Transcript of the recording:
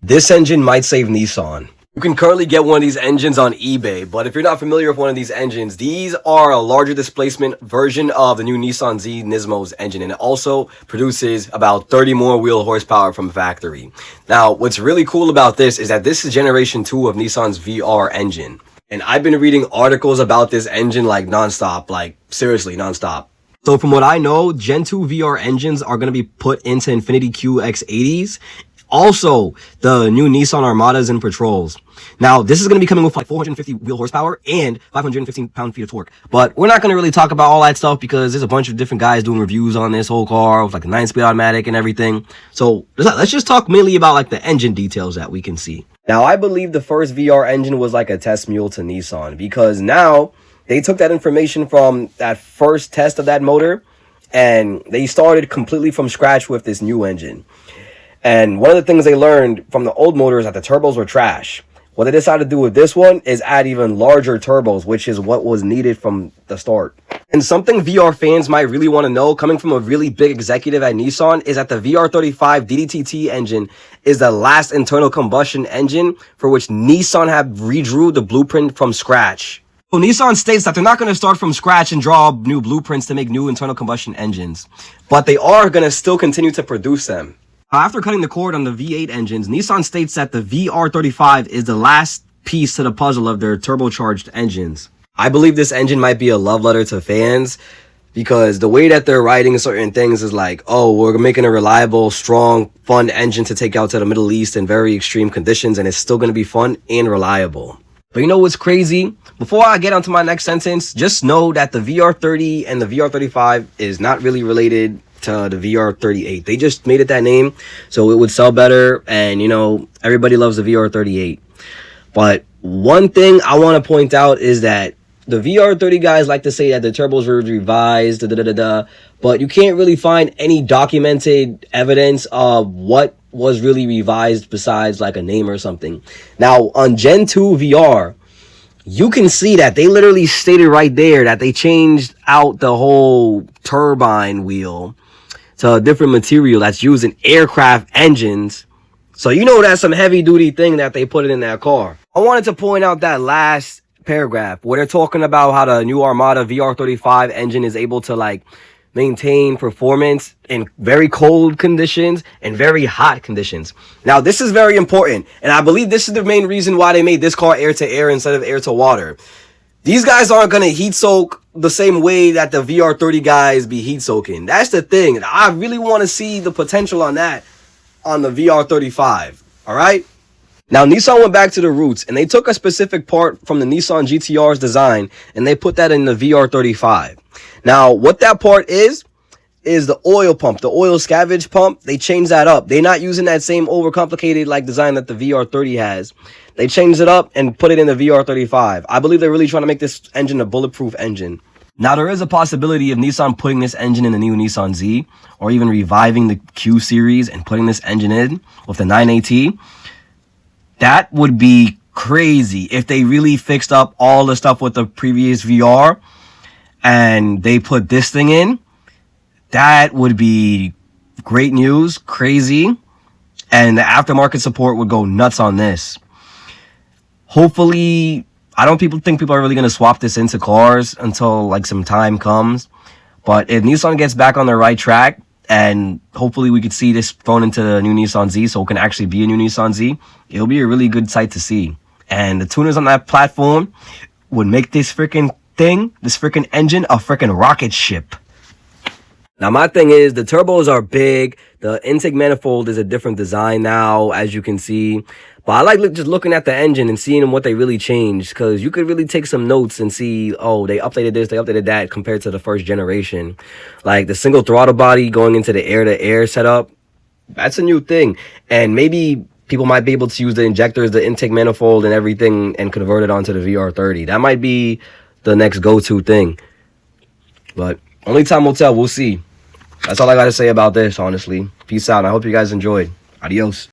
This engine might save Nissan. You can currently get one of these engines on eBay, but if you're not familiar with one of these engines, these are a larger displacement version of the new Nissan Z Nismo's engine, and it also produces about 30 more wheel horsepower from factory. Now, what's really cool about this is that this is generation 2 of Nissan's VR engine, and I've been reading articles about this engine like nonstop, like seriously nonstop. So from what I know, Gen 2 VR engines are going to be put into Infiniti QX80s. Also, the new Nissan Armadas and Patrols. Now, this is going to be coming with like 450 wheel horsepower and 515 pound-feet of torque. But we're not going to really talk about all that stuff because there's a bunch of different guys doing reviews on this whole car with like a 9-speed automatic and everything. So let's just talk mainly about like the engine details that we can see. Now, I believe the first VR engine was like a test mule to Nissan because now they took that information from that first test of that motor and they started completely from scratch with this new engine. And one of the things they learned from the old motor is that the turbos were trash. What they decided to do with this one is add even larger turbos, which is what was needed from the start. And something VR fans might really want to know, coming from a really big executive at Nissan, is that the VR35DDTT engine is the last internal combustion engine for which Nissan have redrew the blueprint from scratch. So Nissan states that they're not going to start from scratch and draw new blueprints to make new internal combustion engines, but they are going to still continue to produce them. After cutting the cord on the V8 engines, Nissan states that the VR35 is the last piece to the puzzle of their turbocharged engines. I believe this engine might be a love letter to fans because the way that they're writing certain things is like, oh, we're making a reliable, strong, fun engine to take out to the Middle East in very extreme conditions, and it's still going to be fun and reliable. But you know what's crazy? Before I get onto my next sentence, just know that the VR30 and the VR35 is not really related to the VR38. They just made it that name so it would sell better, and you know, everybody loves the VR38. But one thing I want to point out is that the VR30 guys like to say that the turbos were revised, but you can't really find any documented evidence of what was really revised besides like a name or something. Now on Gen 2 VR, you can see that they literally stated right there that they changed out the whole turbine wheel to a different material that's used in aircraft engines. So you know that's some heavy duty thing that they put it in that car. I wanted to point out that last paragraph where they're talking about how the new Armada VR35 engine is able to like maintain performance in very cold conditions and very hot conditions. Now this is very important, and I believe this is the main reason why they made this car air to air instead of air to water. These guys aren't going to heat soak the same way that the VR30 guys be heat soaking. That's the thing. I really want to see the potential on that on the VR35. All right. Now, Nissan went back to the roots and they took a specific part from the Nissan GTR's design and they put that in the VR35. Now, what that part is the oil pump, the oil scavenge pump. They changed that up. They're not using that same overcomplicated like design that the VR30 has. They changed it up and put it in the VR35. I believe they're really trying to make this engine a bulletproof engine. Now, there is a possibility of Nissan putting this engine in the new Nissan Z, or even reviving the Q series and putting this engine in with the 9AT. That would be crazy if they really fixed up all the stuff with the previous VR and they put this thing in. That would be great news, crazy, and the aftermarket support would go nuts on this. Hopefully, I don't think people are really going to swap this into cars until like some time comes. But if Nissan gets back on the right track, and hopefully we could see this thrown into the new Nissan Z so it can actually be a new Nissan Z, it'll be a really good sight to see. And the tuners on that platform would make this freaking thing, this freaking engine, a freaking rocket ship. Now, my thing is, the turbos are big. The intake manifold is a different design now, as you can see. But I like just looking at the engine and seeing what they really changed, because you could really take some notes and see, oh, they updated this, they updated that compared to the first generation. Like the single throttle body going into the air-to-air setup, that's a new thing. And maybe people might be able to use the injectors, the intake manifold and everything and convert it onto the VR30. That might be the next go-to thing. But only time will tell. We'll see. That's all I got to say about this, honestly. Peace out. I hope you guys enjoyed. Adios.